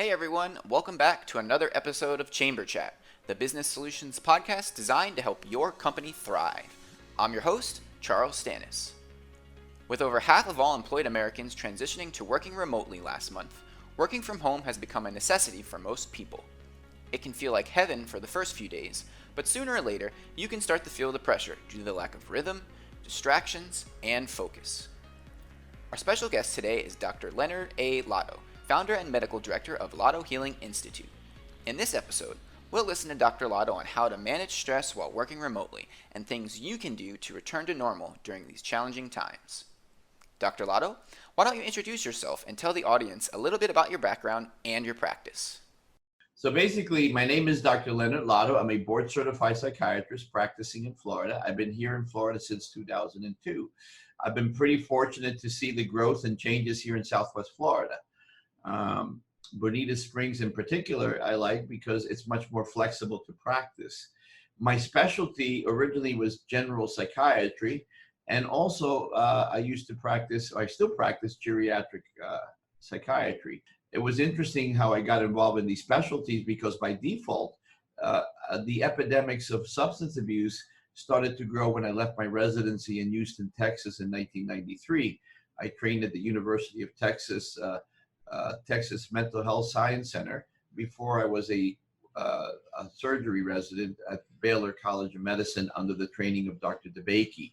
Hey everyone, welcome back to another episode of Chamber Chat, the business solutions podcast designed to help your company thrive. I'm your host, Charles Stannis. With over half of all employed Americans transitioning to working remotely last month, working from home has become a necessity for most people. It can feel like heaven for the first few days, but sooner or later, you can start to feel the pressure due to the lack of rhythm, distractions, and focus. Our special guest today is Dr. Leonard A. Lado, founder and medical director of Lado Healing Institute. In this episode, we'll listen to Dr. Lado on how to manage stress while working remotely and things you can do to return to normal during these challenging times. Dr. Lado, why don't you introduce yourself and tell the audience a little bit about your background and your practice? So basically, my name is Dr. Leonard Lado. I'm a board certified psychiatrist practicing in Florida. I've been here in Florida since 2002. I've been pretty fortunate to see the growth and changes here in Southwest Florida. Bonita Springs in particular, I like because it's much more flexible to practice. My specialty originally was general psychiatry, and also I used to practice, I still practice geriatric psychiatry. It was interesting how I got involved in these specialties because by default, the epidemics of substance abuse started to grow when I left my residency in Houston, Texas in 1993. I trained at the University of Texas, Texas Mental Health Science Center before I was a surgery resident at Baylor College of Medicine under the training of Dr. DeBakey.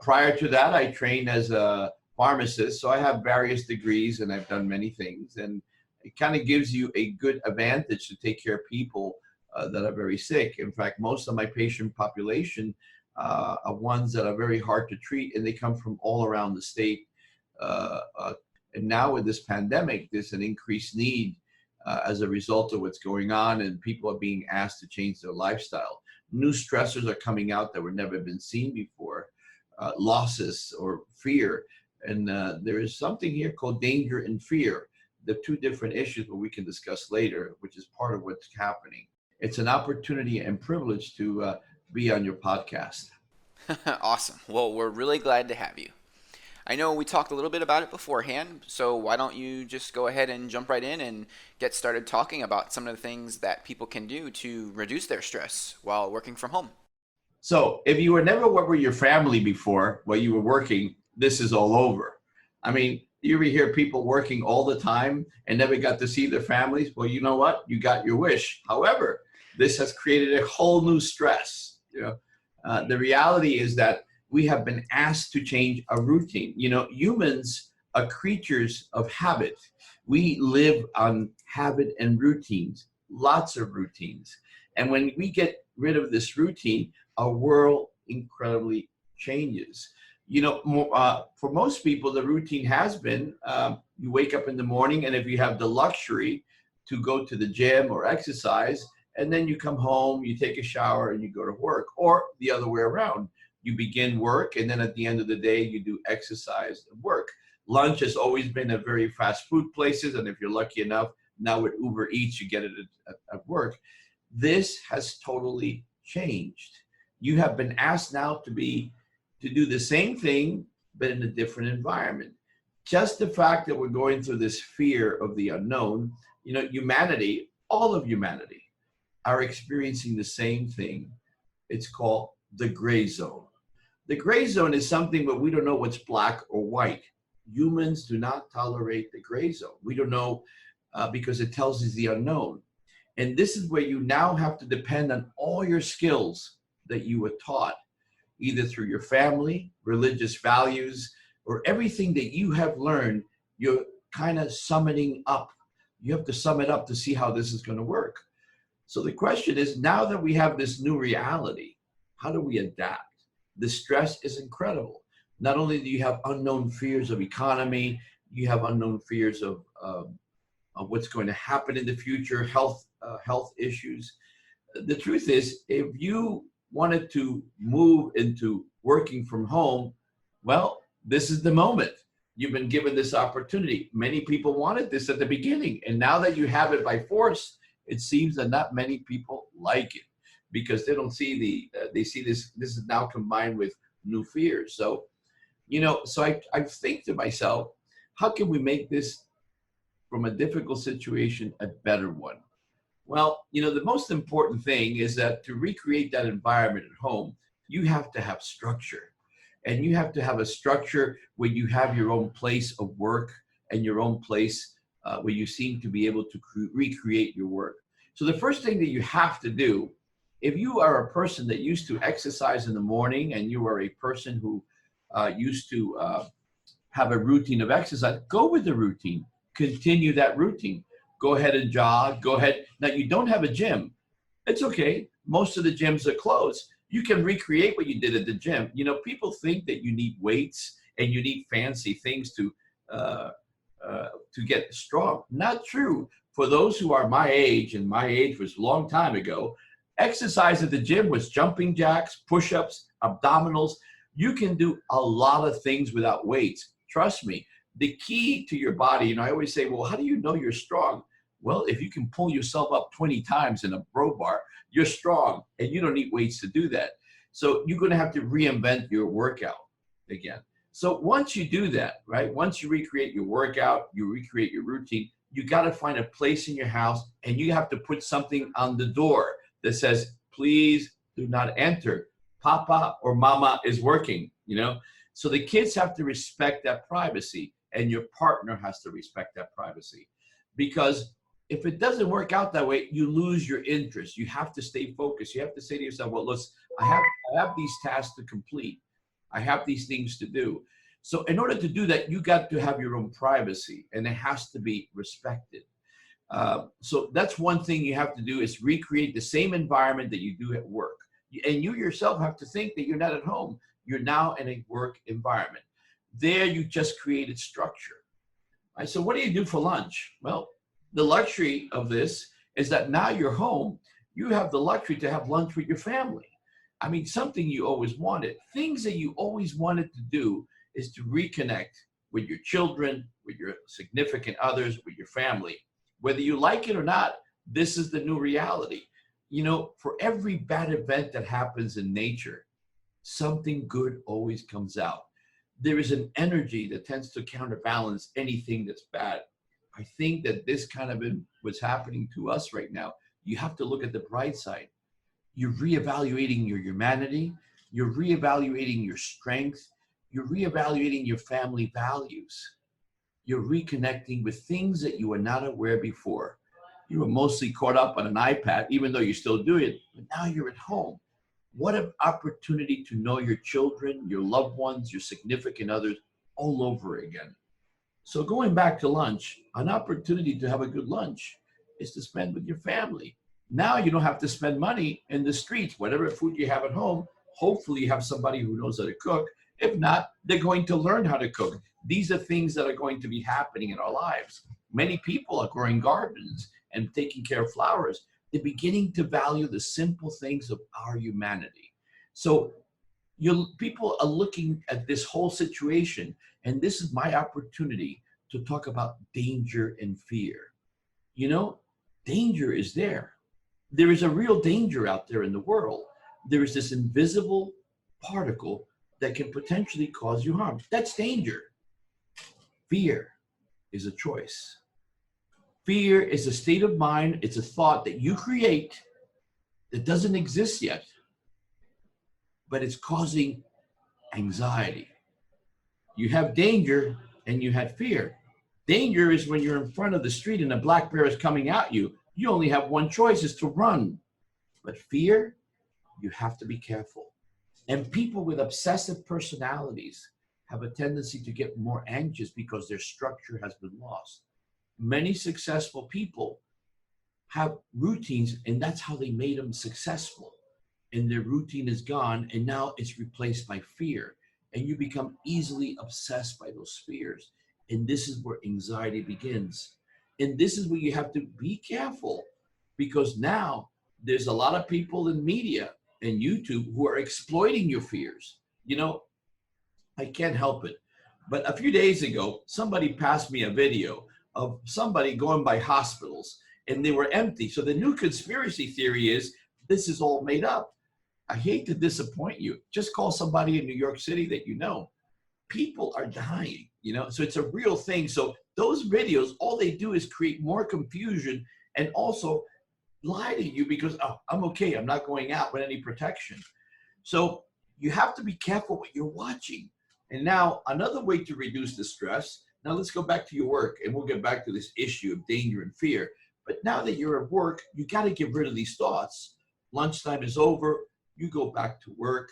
Prior to that, I trained as a pharmacist, so I have various degrees and I've done many things, and it kind of gives you a good advantage to take care of people that are very sick. In fact, most of my patient population are ones that are very hard to treat, and they come from all around the state. And now with this pandemic, there's an increased need as a result of what's going on, and people are being asked to change their lifestyle. New stressors are coming out that were never been seen before, losses or fear. And there is something here called danger and fear. The two different issues that we can discuss later, which is part of what's happening. It's an opportunity and privilege to be on your podcast. Awesome. Well, we're really glad to have you. I know we talked a little bit about it beforehand, so why don't you just go ahead and jump right in and get started talking about some of the things that people can do to reduce their stress while working from home. So if you were never with your family before while you were working, this is all over. I mean, you ever hear people working all the time and never got to see their families? Well, you know what? You got your wish. However, this has created a whole new stress. The reality is that we have been asked to change a routine. Humans are creatures of habit. We live on habit and routines, lots of routines. And when we get rid of this routine, our world incredibly changes. For most people, the routine has been you wake up in the morning, and if you have the luxury to go to the gym or exercise, and then you come home, you take a shower, and you go to work, or the other way around. You begin work, and then at the end of the day, you do exercise and work. Lunch has always been a very fast food places, and if you're lucky enough, now with Uber Eats, you get it at work. This has totally changed. You have been asked now to do the same thing, but in a different environment. Just the fact that we're going through this fear of the unknown, humanity, all of humanity, are experiencing the same thing. It's called the gray zone. The gray zone is something where we don't know what's black or white. Humans do not tolerate the gray zone. We don't know because it tells us the unknown. And this is where you now have to depend on all your skills that you were taught, either through your family, religious values, or everything that you have learned, you're kind of summing up. You have to sum it up to see how this is going to work. So the question is, now that we have this new reality, how do we adapt? The stress is incredible. Not only do you have unknown fears of economy, you have unknown fears of what's going to happen in the future, health issues. The truth is, if you wanted to move into working from home, well, this is the moment. You've been given this opportunity. Many people wanted this at the beginning, and now that you have it by force, it seems that not many people like it because they don't see they see this is now combined with new fears. So I think to myself, how can we make this from a difficult situation a better one? Well, the most important thing is that to recreate that environment at home, you have to have structure. And you have to have a structure where you have your own place of work and your own place where you seem to be able to recreate your work. So the first thing that you have to do, if you are a person that used to exercise in the morning and you are a person who used to have a routine of exercise, go with the routine, continue that routine. Go ahead and jog, go ahead. Now you don't have a gym. It's okay. Most of the gyms are closed. You can recreate what you did at the gym. People think that you need weights and you need fancy things to get strong. Not true. For those who are my age, and my age was a long time ago, exercise at the gym was jumping jacks, push-ups, abdominals. You can do a lot of things without weights. Trust me. The key to your body, I always say, well, how do you know you're strong? Well, if you can pull yourself up 20 times in a bro bar, you're strong, and you don't need weights to do that. So you're going to have to reinvent your workout again. So once you do that, right, once you recreate your workout, you recreate your routine, you got to find a place in your house, and you have to put something on the door that says, please do not enter. Papa or mama is working, So the kids have to respect that privacy, and your partner has to respect that privacy. Because if it doesn't work out that way, you lose your interest. You have to stay focused. You have to say to yourself, well, listen, I have these tasks to complete. I have these things to do. So in order to do that, you got to have your own privacy, and it has to be respected. So that's one thing you have to do, is recreate the same environment that you do at work. And you yourself have to think that you're not at home. You're now in a work environment. There you just created structure. Right? So what do you do for lunch? Well, the luxury of this is that now you're home. You have the luxury to have lunch with your family. I mean, something you always wanted. Things that you always wanted to do is to reconnect with your children, with your significant others, with your family. Whether you like it or not, this is the new reality. For every bad event that happens in nature, something good always comes out. There is an energy that tends to counterbalance anything that's bad. I think that this kind of what's happening to us right now, you have to look at the bright side. You're reevaluating your humanity. You're reevaluating your strength. You're reevaluating your family values. You're reconnecting with things that you were not aware before. You were mostly caught up on an iPad, even though you still do it, but now you're at home. What an opportunity to know your children, your loved ones, your significant others all over again. So going back to lunch, an opportunity to have a good lunch is to spend with your family. Now you don't have to spend money in the streets. Whatever food you have at home, hopefully you have somebody who knows how to cook. If not, they're going to learn how to cook. These are things that are going to be happening in our lives. Many people are growing gardens and taking care of flowers. They're beginning to value the simple things of our humanity. So people are looking at this whole situation, and this is my opportunity to talk about danger and fear. Danger is there. There is a real danger out there in the world. There is this invisible particle that can potentially cause you harm. That's danger. Fear is a choice. Fear is a state of mind. It's a thought that you create that doesn't exist yet, but it's causing anxiety. You have danger and you had fear. Danger is when you're in front of the street and a black bear is coming at you. You only have one choice, is to run. But fear, you have to be careful. And people with obsessive personalities have a tendency to get more anxious because their structure has been lost. Many successful people have routines, and that's how they made them successful. And their routine is gone, and now it's replaced by fear. And you become easily obsessed by those fears. And this is where anxiety begins. And this is where you have to be careful, because now there's a lot of people in media and YouTube who are exploiting your fears. I can't help it. But a few days ago, somebody passed me a video of somebody going by hospitals, and they were empty. So the new conspiracy theory is this is all made up. I hate to disappoint you. Just call somebody in New York City that you know. People are dying, so it's a real thing. So those videos, all they do is create more confusion and also lie to you because, oh, I'm okay. I'm not going out with any protection. So you have to be careful what you're watching. And now another way to reduce the stress, now let's go back to your work and we'll get back to this issue of danger and fear. But now that you're at work, you got to get rid of these thoughts. Lunchtime is over, you go back to work,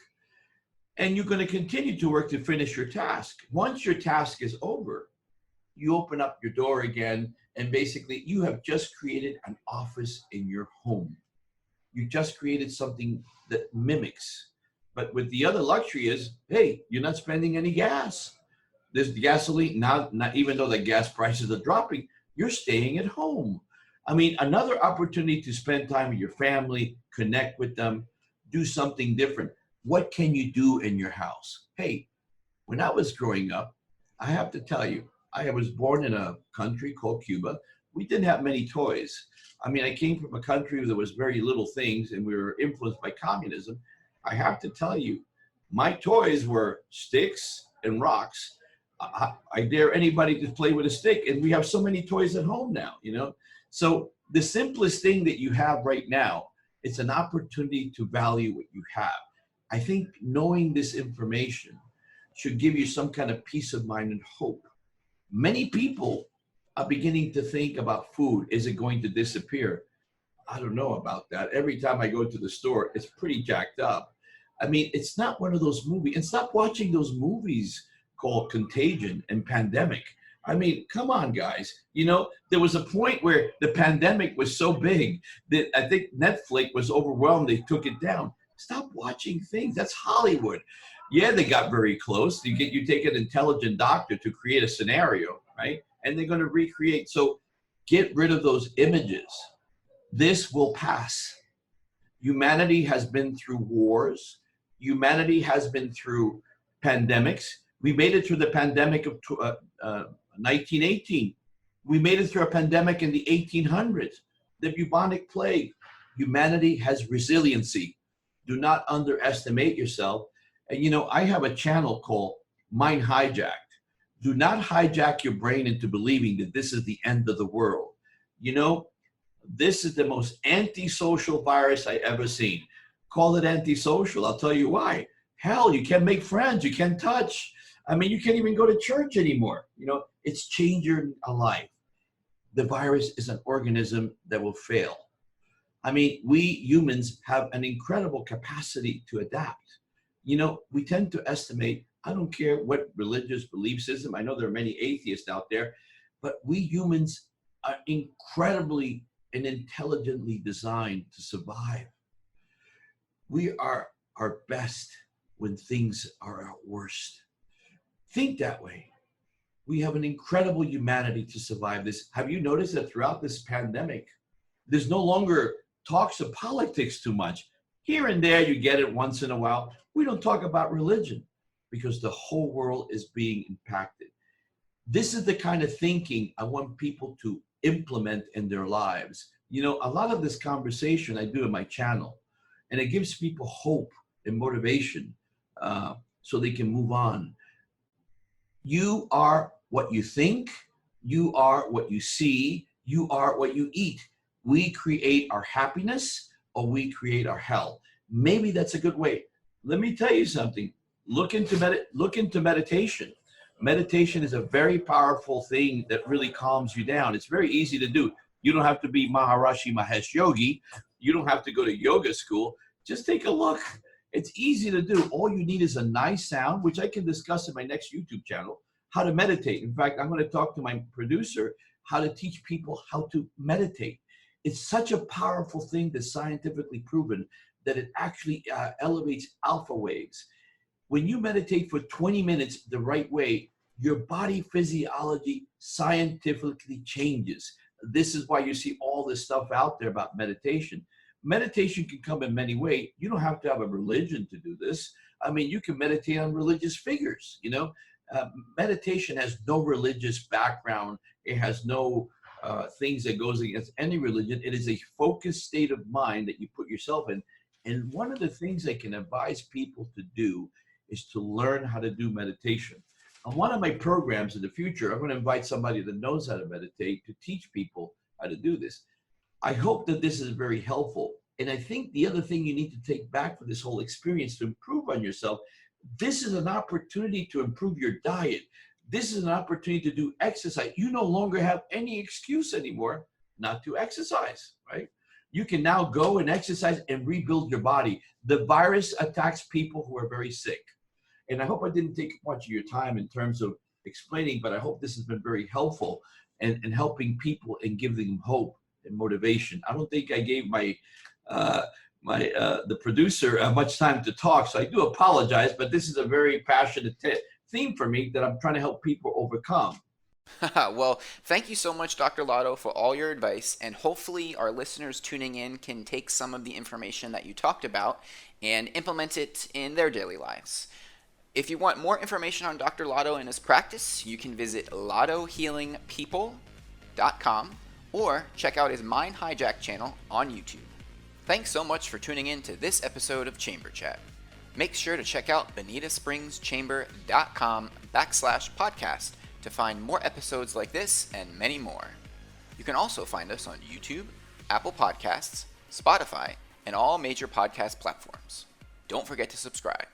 and you're going to continue to work to finish your task. Once your task is over, you open up your door again, and basically you have just created an office in your home. You just created something that mimics. But with the other luxury is, hey, you're not spending any gas. There's gasoline, not even though the gas prices are dropping, you're staying at home. I mean, another opportunity to spend time with your family, connect with them, do something different. What can you do in your house? Hey, when I was growing up, I have to tell you, I was born in a country called Cuba. We didn't have many toys. I mean, I came from a country where there was very little things and we were influenced by communism. I have to tell you, my toys were sticks and rocks. I dare anybody to play with a stick, and we have so many toys at home now, you know? So the simplest thing that you have right now, it's an opportunity to value what you have. I think knowing this information should give you some kind of peace of mind and hope. Many people are beginning to think about food. Is it going to disappear? I don't know about that. Every time I go to the store, it's pretty jacked up. I mean, it's not one of those movies. And stop watching those movies called Contagion and Pandemic. I mean, come on, guys. You know, there was a point where the pandemic was so big that I think Netflix was overwhelmed. They took it down. Stop watching things. That's Hollywood. Yeah, they got very close. You take an intelligent doctor to create a scenario, right? And they're going to recreate. So get rid of those images. This will pass. Humanity has been through wars. Humanity has been through pandemics. We made it through the pandemic of 1918. We made it through a pandemic in the 1800s, the bubonic plague. Humanity has resiliency. Do not underestimate yourself. And you know, I have a channel called Mind Hijacked. Do not hijack your brain into believing that this is the end of the world. You know, this is the most antisocial virus I ever seen. Call it antisocial. I'll tell you why. Hell, you can't make friends. You can't touch. I mean, you can't even go to church anymore. You know, it's changed your life. The virus is an organism that will fail. I mean, we humans have an incredible capacity to adapt. You know, we tend to estimate, I don't care what religious belief system, I know there are many atheists out there, but we humans are incredibly and intelligently designed to survive. We are our best when things are our worst. Think that way. We have an incredible humanity to survive this. Have you noticed that throughout this pandemic, there's no longer talks of politics too much? Here and there, you get it once in a while. We don't talk about religion because the whole world is being impacted. This is the kind of thinking I want people to implement in their lives. You know, a lot of this conversation I do in my channel, and it gives people hope and motivation so they can move on. You are what you think, you are what you see, you are what you eat. We create our happiness or we create our hell. Maybe that's a good way. Let me tell you something. Look into meditation. Meditation is a very powerful thing that really calms you down. It's very easy to do. You don't have to be Maharishi Mahesh Yogi. You don't have to go to yoga school. Just take a look. It's easy to do. All you need is a nice sound, which I can discuss in my next YouTube channel, how to meditate. In fact, I'm going to talk to my producer how to teach people how to meditate. It's such a powerful thing that's scientifically proven that it actually elevates alpha waves. When you meditate for 20 minutes the right way, your body physiology scientifically changes. This is why you see all this stuff out there about meditation. Meditation can come in many ways. You don't have to have a religion to do this. I mean, you can meditate on religious figures, you know. Meditation has no religious background. It has no things that goes against any religion. It is a focused state of mind that you put yourself in. And one of the things I can advise people to do is to learn how to do meditation. On one of my programs in the future, I'm going to invite somebody that knows how to meditate to teach people how to do this. I hope that this is very helpful. And I think the other thing you need to take back for this whole experience to improve on yourself, this is an opportunity to improve your diet. This is an opportunity to do exercise. You no longer have any excuse anymore not to exercise, right? You can now go and exercise and rebuild your body. The virus attacks people who are very sick. And I hope I didn't take much of your time in terms of explaining, but I hope this has been very helpful in helping people and giving them hope and motivation. I don't think I gave the producer much time to talk, so I do apologize, but this is a very passionate theme for me that I'm trying to help people overcome. Well, thank you so much, Dr. Lado, for all your advice, and hopefully our listeners tuning in can take some of the information that you talked about and implement it in their daily lives. If you want more information on Dr. Lado and his practice, you can visit ladohealingpeople.com or check out his Mind Hijack channel on YouTube. Thanks so much for tuning in to this episode of Chamber Chat. Make sure to check out BonitaSpringsChamber.com/podcast to find more episodes like this and many more. You can also find us on YouTube, Apple Podcasts, Spotify, and all major podcast platforms. Don't forget to subscribe.